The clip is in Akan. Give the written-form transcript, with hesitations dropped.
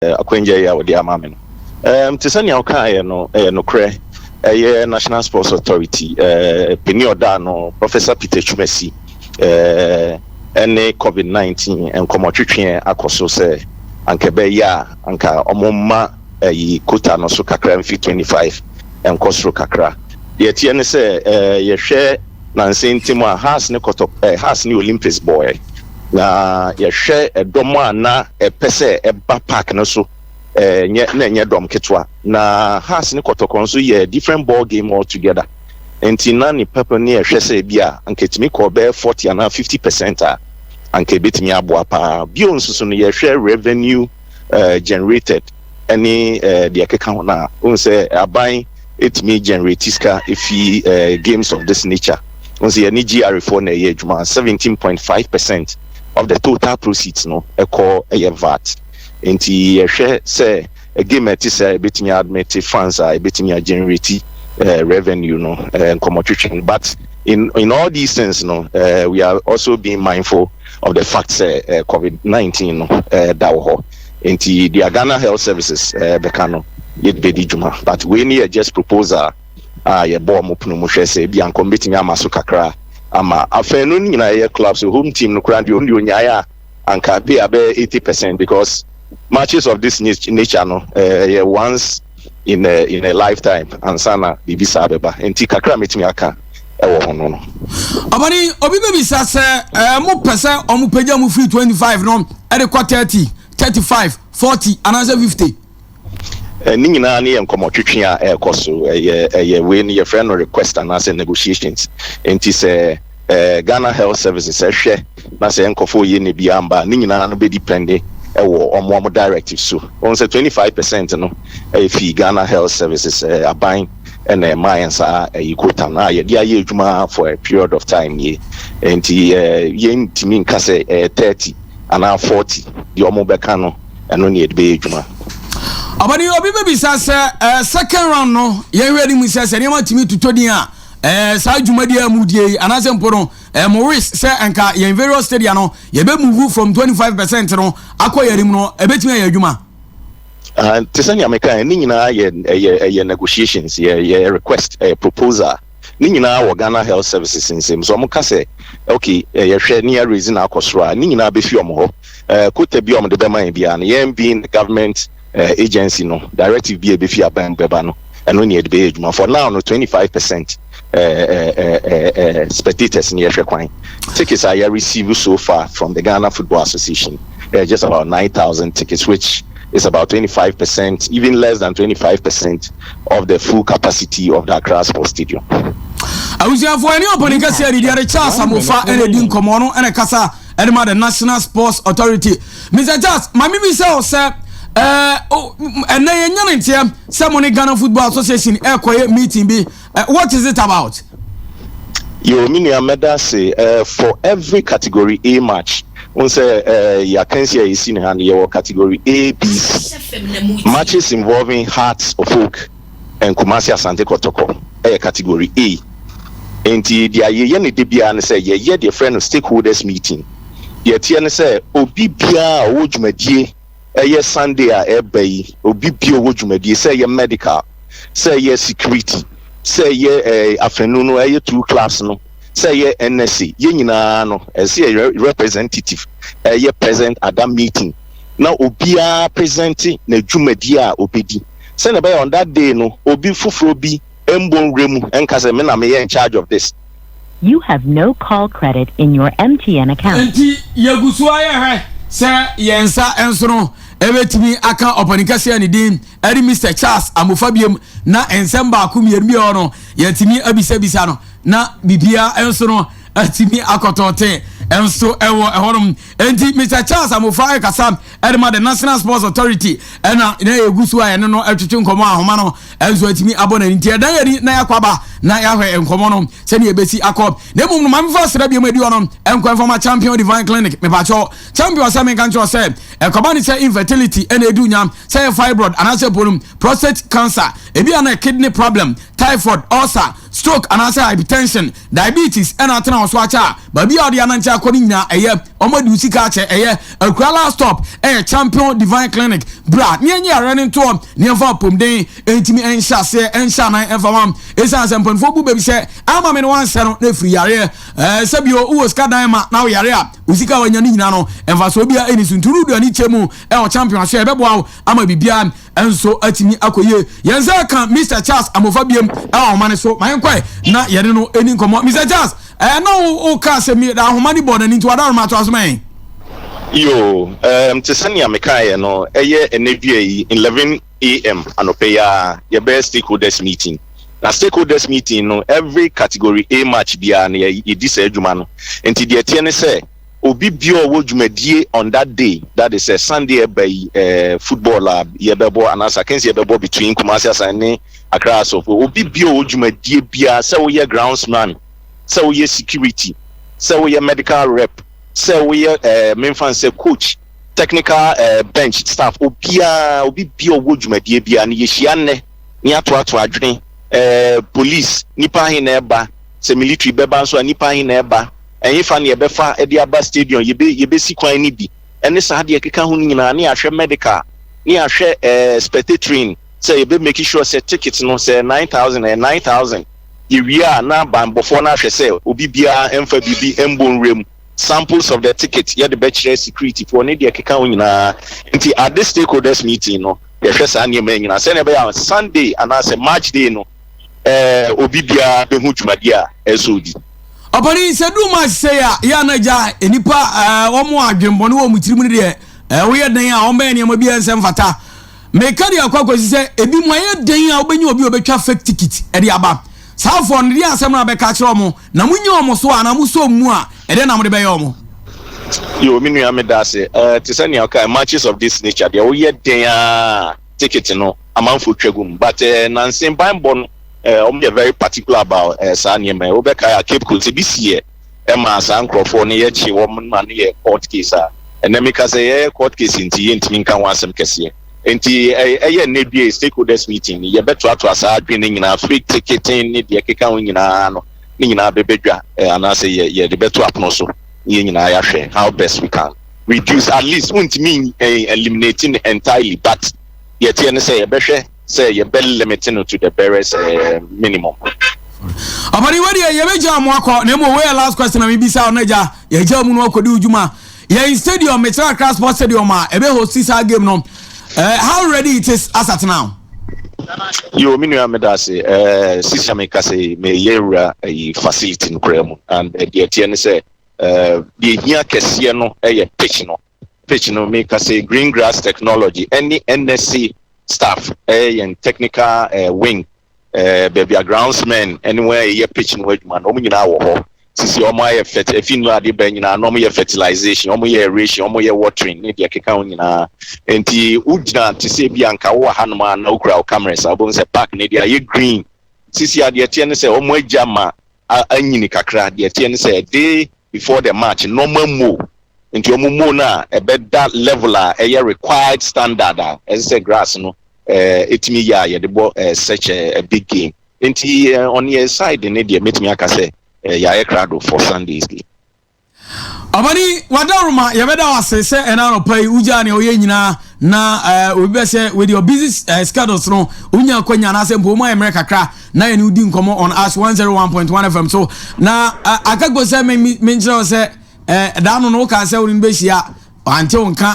akwenja ya wodi amame no tisani awka no kre National Sports Authority Penioda no Professor Peter Chumesi ene COVID-19 en komotwetwe akoso se ankebe ya anka omomma yi quota no so kakra mfi 25 en kosro kakra ye tie ne se ye hwe na nsentimu a has ne koto has ne Olympics boy na ye hwe edomo na pese eba park no so nye dom ketwa na has ne kotoko nso ye different ball game altogether enti na ni papa ne hwe se bia anketimi ko be 40 and 50% a anke betimi aboa pa bio nso so no ye hwe revenue generated any the akeka ho na unse aban etimi generate ska ifi games of this nature unse ye ni GR4 na ye adwuma 17.5% of the total proceeds no eko VAT enti ye hwe say a game at say betimi admit funds are betimi generate revenue no commodity but in all these things no we are also being mindful of the fact COVID-19 no dawo enti the Ghana Health Services bekano yet bedi juma but we need just proposal ye bo mo punu mo hwe say bi anko betimi amaso kakra ama afenu nyina ye clubs home team no kra ndi onyaya anka be 80% because matches of this nature no once in a lifetime and sana bibisa beba enti kakra metimi aka ewo hono no abani obi bebisa se mo pese omupeja mu free 25 no e de kwa 30 35 40 and 50 ni nyina na ye nkomotwetwe a ekoso ye we ni ye friend no request and as negotiations enti se Ghana Health Services hwe na se nkofo ye ne biamba ni nyina no be depend ewo omo directive so on say 25% no fi Ghana Health Services aban and mines are quota na ye dia ye adwuma for a period of time ye enti ye ntimi nka say 30 and 40 the omo beka no eno ne be adwuma abani obi be bisa say second round no ye ready mu say ne ma timi tutodin a sa adwumadi amudie anase mporo Maurice say enka ye various stadium no ye be move from 25% no akoyerim no ebetimi ya adwuma tisani ameka ni nyina ye negotiations ye request proposal ni nyina wo Ghana Health Services nsem so mo ka say okay ye hwe ni reason akosro ni nyina be fi omo ho kota bi omo de be man bia na ye being government agency no directive bi e be fi aban beba no eno ni e de be adwuma for now no 25% spectators in Yeshekwan. Tickets I received so far from the Ghana Football Association. Just about 9,000 tickets, which is about 25%, even less than 25% of the full capacity of the Accra Sports Stadium. I was here for any opening kasi the other chance amofa anything komono and kasa edema the National Sports Authority. Mr. Charles, my maybe say and then you someone Ghana Football Association meeting be what is it about? You mean say for every category A match, on say you can see you see in your category A, B, C matches involving Hearts of Oak and Kumasi Asante Kotoko category A. And the ye debia and say ye the friend of stakeholders meeting. Yet say Obibia Ojumedie Sunday ebe obi bio wodwumadi say ye medical say ye security say ye afternoon no 2 class no say ye NSA ye nyina no say representative ye present at that meeting now obia presenting na dwumadi a obedi say na be on that day no obi fufuro bi embon remu enka say me na me in charge of this. You have no call credit in your MTN account. Enti yegusuwa ye say yensa enso ebetimi aka oponikase ani din eri Mr. Charles amofabiem na ensem ba akum yermi ono yetimi abisa no na bibia enso no atimi akotote enso ewo ehonum enti Mr. Charles amofa kasa edema the National Sports Authority ena na egusu aye no atwetwe nkomo ahoma no enso atimi abona nti edan yari na yakwaba na yahwe nkomo no se ne ebesi akọ na emum no mamfa sra biem edi ono enko informa champion divine clinic me pacho champion se me kan cho se ekobani say infertility ene edu nyam say fibroid anase polum prostate cancer ebi ana kidney problem typhoid ulcer stroke anase hypertension diabetes ena atena oso acha babi odi anancha akoni nyina eye omadu sika ache eye akrala stop champion divine clinic bra nyenye running to never pomden entimi ensha se ensha na enfa esa sempon bu baby say ama me no answer no na free yare sabio uwo ska dan ma na yare a usika wanya ni nyina no enfa so bia eni sunturu do ani chemu o champion so ebebo ama bibia enso atimi akoye yenza kan Mr Charles amofabiem omane so mayenkwai na yere no eni nkomo Mr Charles no o ka se mi da homani board ani to adaro ma to asman yo tesania mekaye no eye enedue 11 am anopeya your best stakeholders meeting. Na stakeholders meeting no every category A match bia na ye dis adwuma no enti de tie say obi bio wo dwumadie on that day, that is a Sunday by football lab ye bebo anasa kensi ye bebo between Kumasi Asane Accra so obi bio wo dwumadie bia say we groundsman, say we security, say we medical rep, say we main fan say coach, technical bench staff obi bio wo dwumadie bia na ye hia ne ato adwene police nipa hin na eba se military beba so nipa hin na eba enyi fa na ebefa edi aba stadium yebe si kwan ni bi ene sa de keka hu nyina na ahwe medical ni ahwe spectatoring say yebe make sure say tickets no say 9,000 area na ban before na ahwe say obi bia emfa bibi embonrem samples of the ticket ye the bachelor security for ne de keka hu nyina nti at this stakeholders meeting no ye hwe sa ne ma nyina say ne be ya Sunday and as a match day no obi bia be hu dwumade a esodi opani se du match say ya na ja enipa omo adwembo no wo mutirimu ne de wo ye dan a omba ne ma bia nsem fata me ka de akwakwasi se ebi mo ye dan a obenyi obi obetwa fake ticket e de aba sa for ne de asem na be ka kire omo na munyi omo so a na muso mu a e de na mo de be ye omo yo minu ya me da se tisani okay matches of this nature they wo ye dan a ticket no amanfo twagum but nansen banbon are very particular about Sanya me obeka Cape Coast BCE Emma San Crawford near Chi woman man near court case and then because a court case in Tin can want some case enti a nebia stakeholders meeting you better to us bringing in a free ticketing need the account in a bebedra and I say yeah the better up no so in how best we can reduce at least won't mean eliminating entirely but yet NSA better say you bell limiting to the barest minimum. Apani wadi ye beja mo akọ na mo we last question am bisa onaja ye ja mu no akodi ujuma ye stadium Metro Cross Sports Stadium a ebe host this game no how ready it is as at now. Yo minu amedase sisi ameka say me yewra facility no kremu and the tie say the hia kese no pitch no make say green grass technology any NSA staff and technical wing baby groundsmen anywhere ye pitching wage man omo nyina wo ho sisi omo ye efinu ade ba nyina no omo ye fertilization omo ye aeration omo ye watering ne de keka ho nyina enti ugina te se bia nka wo ha no ma na okura cameras abon se park ne de ye green sisi ade tie ne se omo agya ma anyini kakra de tie ne se day before the match normal mo into omo na that level required standard as say grass no etimi ya ye de such a big game into on your side in the metimi aka say ya crowd for Sunday's game abani wadaruma ye beda wase se enano pay uja ne oye nyina na we be say with your busy schedules no unya kwanya na se mpo mo America kra na ye ni udi nkomo on us 101.1 FM so na akagbo se me njiro se da no no ka se woni be hia ante wonka